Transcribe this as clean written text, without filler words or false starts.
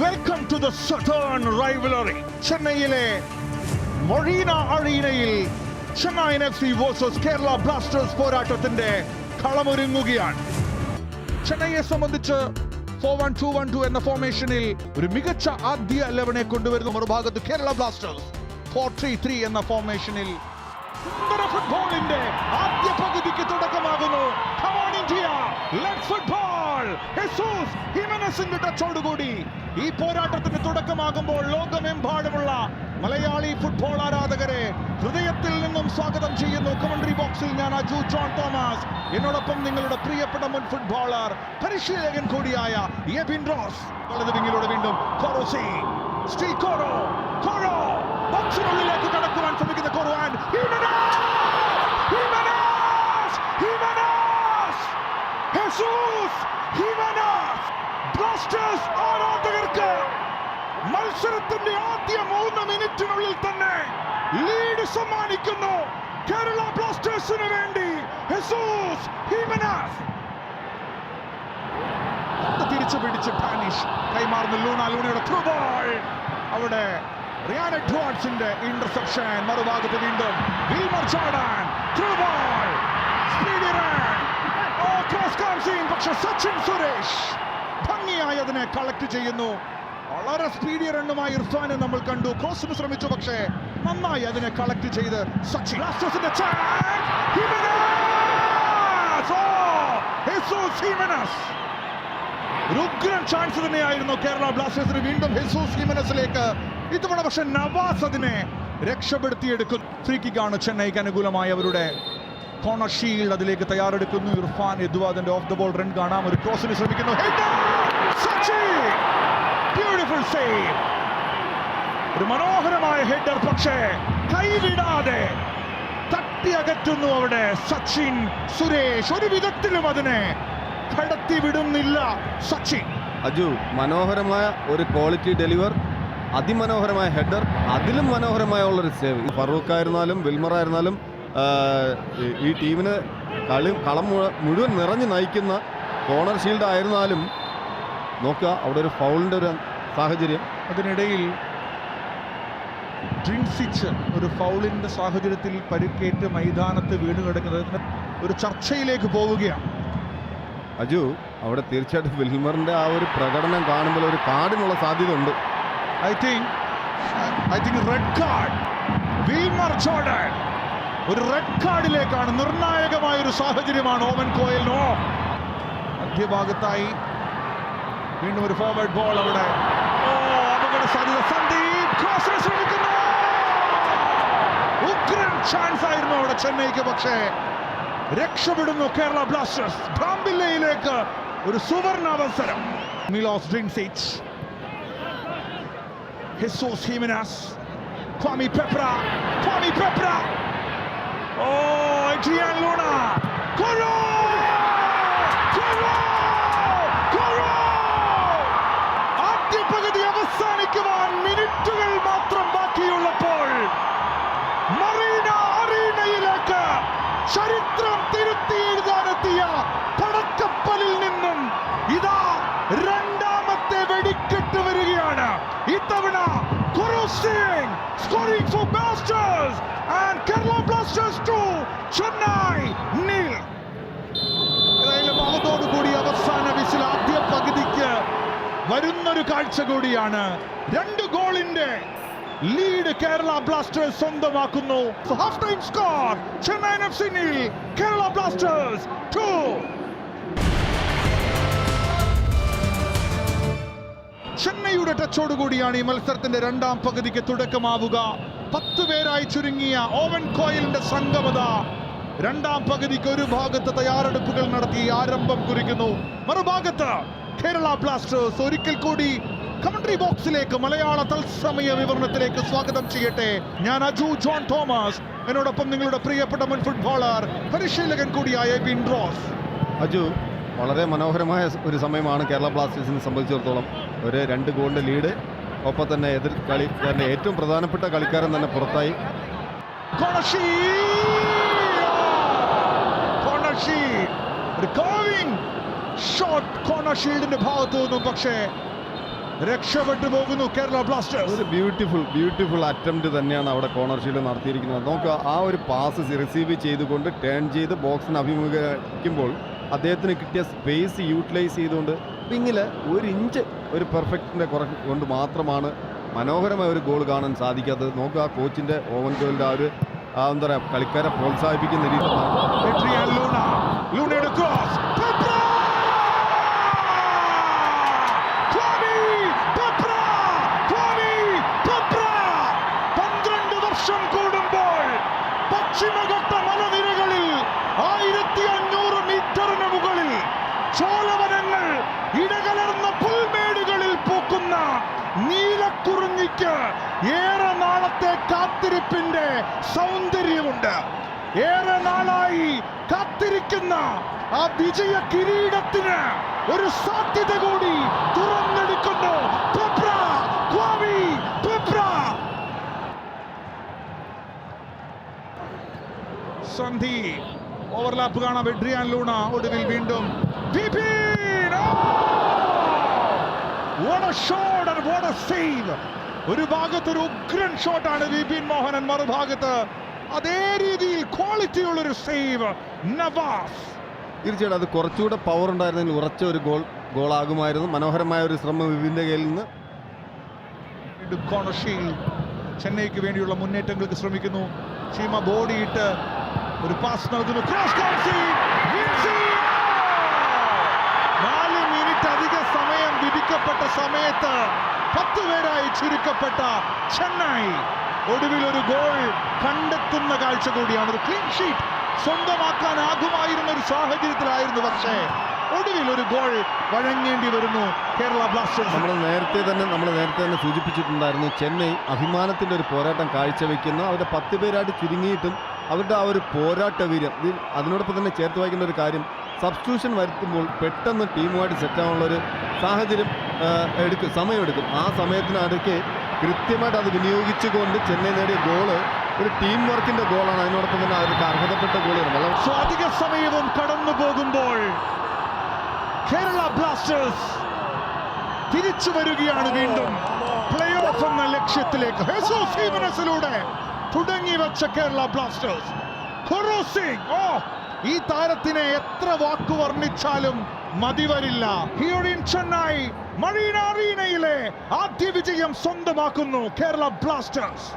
Welcome to the southern rivalry. ചെന്നൈയിലെ മൊറീന അറീനയിൽ Chennai FC versus Kerala Blasters പോരാട്ടത്തിന്റെ കളമൊരുങ്ങുകയാണ്. ചെന്നൈയെ സംബന്ധിച്ച് 4-1-2-1-2 എന്ന ഫോർമേഷനിൽ ഒരു മികച്ച ആദ്യ 11 കൊണ്ടുവരുന്ന മറുഭാഗത്ത് കേരള ബ്ലാസ്റ്റേഴ്സ് 4-3-3 എന്ന ഫോർമേഷനിൽ സുന്ദര ഫുട്ബോളിന്റെ ആദ്യ പകുതിക്ക് തുടക്കമാകുന്നു. Come on India, let's football. Jesus ഹിമനസിന്റെ ടച്ചോടുകൂടി ഈ പോരാട്ടത്തിന് തുടക്കമാകുമ്പോൾ ലോകമെമ്പാടുമുള്ള മലയാളി ഫുട്ബോൾ ആരാധകരെ ഹൃദയത്തിൽ നിന്നും സ്വാഗതം ചെയ്യുന്നു. കമന്ററി ബോക്സിൽ ഞാൻ അജു ജോൺ തോമസ്, എന്നോടൊപ്പം നിങ്ങളുടെ പ്രിയപ്പെട്ട മുൻ ഫുട്ബോളർ പരിശീലകൻ കൂടിയായ എബിൻ റോസ്. വലത് വിങ്ങിലൂടെ വീണ്ടും കോറോസി സ്റ്റിൽ കോറോ കോറോ ബോക്സിനുള്ളിലേക്ക് കടക്കുവാൻ ശ്രമിക്കുന്ന കോറോ ആൻഡ് ഹെസൂസ് ഹിമനസ്. ബ്ലാസ്റ്റേഴ്സ് ആരാധകർക്ക് മത്സരത്തിന്റെ ആദ്യ 3 മിനിറ്റിനുള്ളിൽ തന്നെ ലീഡ് സമ്മാനിക്കുന്നു. കേരള ബ്ലാസ്റ്റേഴ്സിന് വേണ്ടി ഹെസൂസ് ഹിമനസ് തിരിച്ചു പിടിച്ച് പാനിഷ് കൈമാറുന്ന ലൂണയുടെ ത്രൂ ബോൾ. അവിടെ റിയാൻ എഡ്വാർഡ്സിന്റെ ഇന്റർസെപ്ഷൻ. മറുഭാഗത്ത് വീണ്ടും Wilmar Jordan through ball speedy run. Cross കാംസിംഗ്, പക്ഷേ സച്ചിൻ സുരേഷ് ഭംഗിയായി അതിനെ കളക്ട് ചെയ്യുന്നു. വളരെ സ്പീഡി റണ്ണുമായി ഇർഫാനെ നമ്മൾ കണ്ടു. ക്രോസിന് ശ്രമിച്ചു, പക്ഷേ നന്നായി അതിനെ കളക്ട് ചെയ്ത് സച്ചിൻ. ബ്ലാസ്റ്റേഴ്സിന്റെ ഒരു ഉഗ്രൻ ചാൻസ് തന്നെയായിരുന്നു കേരള ബ്ലാസ്റ്റേഴ്സിന്. വീണ്ടും ഹെസൂസ് ഹിമനസിലേക്ക് ഇത്തവണ, പക്ഷെ നവാസ് അതിനെ രക്ഷപ്പെടുത്തിയെടുക്കുന്നു. ഫ്രീ കിക്കാണ് ചെന്നൈക്ക് അനുകൂലമായി. അവരുടെ കോർണർ ഷീൽഡ് അതിലേക്ക് തയ്യാറെടുക്കുന്നു. ഇർഫാൻ എദ്വാദിന്റെ ഓഫ് ദ ബോൾ റൺ കാണാം. ഒരു ക്രോസിന് ശ്രമിക്കുന്നു. Beautiful save. ഒരു മനോഹരമായ ഹെഡർ, പക്ഷേ കൈവിടാതെ തട്ടി അകറ്റുന്നു അവിടെ സച്ചിൻ സുരേഷ്. ഒരു വിധത്തിലും അതിനെ കടത്തി വിടുന്നില്ല സച്ചിൻ. അജു, മനോഹരമായ ഒരു ക്വാളിറ്റി ഡെലിവർ, അതിമനോഹരമായ ഹെഡർ, അതിലും മനോഹരമായ ഉള്ളൊരു സേവ്. ഫറൂഖ് ആയിരുന്നാലും വിൽമർ ആയിരുന്നാലും ഈ ടീമിന് കളം മുഴുവൻ നിറഞ്ഞു നയിക്കുന്ന കോർണർ ഷീൽഡ് ആയിരുന്നാലും നോക്കുക, അവിടെ ഒരു ഫൗളിൻ്റെ ഒരു സാഹചര്യം. അതിനിടയിൽ ഡ്രിൻസിച്ച് ഒരു ഫൗളിന്റെ സാഹചര്യത്തിൽ പരിക്കേറ്റ് മൈതാനത്ത് വീണ് കിടക്കുന്നത് ഒരു ചർച്ചയിലേക്ക് പോവുകയാണ്. അജു, അവിടെ തീർച്ചയായിട്ടും വിൽമറിന്റെ ആ ഒരു പ്രകടനം കാണുമ്പോൾ ഒരു കാർഡിനുള്ള സാധ്യത ഉണ്ട്. I think red card. Wilmar Jordan ഒരു റെഡ് കാർഡിലേക്കാണ്. നിർണായകമായ ഒരു സാഹചര്യമാണ് ഓവൻ കോയലിനോ. മധ്യഭാഗത്തായി വീണ്ടും ഒരു ഫോർവേഡ് ബോൾ. അവിടെ അപകട സാധ്യത. സന്ദീപ് ക്രോസിന് ശ്രമിക്കുന്നു. ഉഗ്രൻ ചാൻസ് ആയിരുന്നു അവിടെ ചെന്നൈക്ക്, പക്ഷേ രക്ഷപ്പെടുന്നു കേരള ബ്ലാസ്റ്റേഴ്സ്. ബ്രാംബില്ലയിലേക്ക് ഒരു സുവർണ അവസരം. Milos Drincic, Jesus Jimenez, Kwame Peprah. Adrian Luna. Corro! ആദ്യ പകുതി അവസാനിക്കുവാൻ മിനിറ്റുകൾ മാത്രം ബാക്കിയുള്ളപ്പോൾ മറീന അറീനയിലേക്ക് ചരിത്രം തിരുത്തി എഴുതാനെത്തിയ പടക്കപ്പലിൽ നിന്നും ഇതാ രണ്ടാമത്തെ വെടിക്കെട്ട് വരികയാണ്. ഇത്തവണ Guru Singh scoring for Blasters and Kerala Blasters 2, Chennai 0. കൂടി അവസാന വിസിൽ ആദ്യ പകുതിക്ക് വരുന്നൊരു കാഴ്ച കൂടിയാണ്. 2 ഗോളിന്റെ ലീഡ് കേരള ബ്ലാസ്റ്റേഴ്സ് സ്വന്തമാക്കുന്നു. Half time score Chennai FC 0, Kerala Blasters 2. ചെന്നൈയുടെ ടച്ചോടുകൂടിയാണ് ഈ മത്സരത്തിന്റെ രണ്ടാം പകുതിക്ക് തുടക്കമാവുക. 10 പേരായി ചുരുങ്ങിയ ഓവൻ കോയലിന്റെ സംഗമത രണ്ടാം പകുതിക്ക് ഒരു ഭാഗത്ത് തയ്യാറെടുപ്പുകൾ നടത്തി ആരംഭം കുറിക്കുന്നു. മറുഭാഗത്ത് കേരള ബ്ലാസ്റ്റേഴ്സ്. ഒരിക്കൽ കൂടി കമന്ററി ബോക്സിലേക്ക് മലയാള തത്സമയ വിവരണത്തിലേക്ക് സ്വാഗതം ചെയ്യട്ടെ. ഞാൻ അജു ജോൺ തോമസ്, എന്നോടൊപ്പം നിങ്ങളുടെ പ്രിയപ്പെട്ട മുൻ ഫുട്ബോളർ പരിശീലകൻ കൂടിയായ എബിൻ റോസ്. അജു, വളരെ മനോഹരമായ ഒരു സമയമാണ് കേരള ബ്ലാസ്റ്റേഴ്സിനെ സംബന്ധിച്ചിടത്തോളം. ഒരു 2 ഗോളിന്റെ ലീഡ്, ഒപ്പം തന്നെ എതിർ കളിക്കാരൻ്റെ ഏറ്റവും പ്രധാനപ്പെട്ട കളിക്കാരൻ തന്നെ പുറത്തായി. ഷോട്ട് കോർണർ ഷീൽഡിന്റെ ഭാഗത്തു നിന്നും, പക്ഷേ രക്ഷപ്പെട്ടു പോകുന്നു കേരള ബ്ലാസ്റ്റേഴ്സ്. ഒരു ബ്യൂട്ടിഫുൾ അറ്റംപ്റ്റ് തന്നെയാണ് അവിടെ കോർണർ ഷീൽഡ് നടത്തിയിരിക്കുന്നത്. നമുക്ക് ആ ഒരു പാസ് റിസീവ് ചെയ്തുകൊണ്ട് ടേൺ ചെയ്ത് ബോക്സിന് അഭിമുഖീകരിക്കുമ്പോൾ അദ്ദേഹത്തിന് കിട്ടിയ സ്പേസ് യൂട്ടിലൈസ് ചെയ്തുകൊണ്ട് പിന്നിൽ ഒരു ഇഞ്ച് ഒരു പെർഫെക്റ്റിൻ്റെ കൊണ്ട് മാത്രമാണ് മനോഹരമായ ഒരു ഗോൾ കാണാൻ സാധിക്കാത്തത്. നോക്കുക ആ കോച്ചിൻ്റെ ഓവൻ ഗോളിൻ്റെ ആ ഒരു എന്താ പറയുക കളിക്കാരെ പ്രോത്സാഹിപ്പിക്കുന്ന രീതിയിൽ പശ്ചിമഘട്ട മലനിരകളിൽ 1500 മീറ്ററിന് മുകളിൽ ചോലവനങ്ങൾ ഇടകലർന്ന പുൽമേടുകളിൽ പൂക്കുന്ന നീലക്കുറിഞ്ഞിക്ക് ഏറെ നാളത്തെ കാത്തിരിപ്പിന്റെ സൗന്ദര്യമുണ്ട്. ഏറെ നാളായി കാത്തിരിക്കുന്ന ആ വിജയ കിരീടത്തിന് ഒരു സാധ്യത കൂടി തുറന്നെടുക്കുന്നു പെപ്ര, ക്വാമി പെപ്ര. സന്ധി ഓവർലാപ്പ് കാണാം. എഡ്രിയാൻ ലൂണ ഒടുവിൽ വീണ്ടും ഒരു ഭാഗത്ത് ഒരു ഉഗ്രൻ ഷോട്ടാണ് വിപിൻ മോഹനൻ, മറുഭാഗത്ത് അതേ രീതിയിൽ ക്വാളിറ്റി ഉള്ള ഒരു സേവ് നവാസ്. തീർച്ചയായിട്ടും അത് കുറച്ചുകൂടെ പവർ ഉണ്ടായിരുന്നെങ്കിൽ ഉറച്ച ഒരു ഗോളാകുമായിരുന്നു. മനോഹരമായ ഒരു ശ്രമം വിപിന്റെ കയ്യിൽ നിന്ന്. ചെന്നൈക്ക് വേണ്ടിയുള്ള മുന്നേറ്റങ്ങൾക്ക് ശ്രമിക്കുന്നു. ചീമ ബോഡിയിട്ട് ഒരു പാസ് നൽകുന്നു. ക്രോസ് 4 മിനിറ്റ് അധിക സമയം വിധിക്കപ്പെട്ട സമയത്ത് 10 പേരായി ചുരുക്കപ്പെട്ട ചെന്നൈ ഒടുവിൽ ഒരു ഗോൾ കണ്ടെത്തുന്ന കാഴ്ച കൂടിയാണ്. ഒരു ക്ലീൻ ഷീറ്റ് സ്വന്തമാക്കാനാകുമായിരുന്ന ഒരു സാഹചര്യത്തിലായിരുന്നു, പക്ഷേ ഒടുവിൽ ഒരു ഗോൾ വഴങ്ങേണ്ടി വരുന്നു കേരള ബ്ലാസ്റ്റേഴ്സ്. നമ്മൾ നേരത്തെ തന്നെ സൂചിപ്പിച്ചിട്ടുണ്ടായിരുന്നു, ചെന്നൈ അഭിമാനത്തിന്റെ ഒരു പോരാട്ടം കാഴ്ചവെക്കുന്നു. അവരുടെ 10 പേരായിട്ട് ചുരുങ്ങിയിട്ടും അവരുടെ ആ ഒരു പോരാട്ട വീര്യം. അതിനോടൊപ്പം തന്നെ ചേർത്ത് വായിക്കേണ്ട ഒരു കാര്യം, സബ്സ്റ്റിറ്റ്യൂഷൻ വരുത്തുമ്പോൾ പെട്ടെന്ന് ടീമുമായിട്ട് സെറ്റാവാനുള്ള ഒരു സാഹചര്യം സമയമെടുക്കും. ആ സമയത്തിനടുക്ക് കൃത്യമായിട്ട് അത് വിനിയോഗിച്ചുകൊണ്ട് ചെന്നൈ നേടിയ ഗോള് ഒരു ടീം വർക്കിന്റെ ഗോളാണ്. അതിനോടൊപ്പം തന്നെ അവർക്ക് അർഹതപ്പെട്ട ഗോളുകൾ. അധിക സമയവും കടന്നു പോകുമ്പോൾ കേരള ബ്ലാസ്റ്റേഴ്സ് തിരിച്ചു വരികയാണ് വീണ്ടും പ്ലേ ഓഫ് എന്ന ലക്ഷ്യത്തിലേക്ക്. ഹെസൂസ് ഹീമനസിലൂടെ തുടങ്ങി വെച്ച കേരള ബ്ലാസ്റ്റേഴ്സ്. ഈ താരത്തിനെ എത്ര വാക്കു വർണ്ണിച്ചാലും മതി വരില്ല. ഹിയർ ഇൻ ചെന്നൈ മറീന അറീനയിലെ ആദ്യ വിജയം സ്വന്തമാക്കുന്നു കേരള ബ്ലാസ്റ്റേഴ്സ്.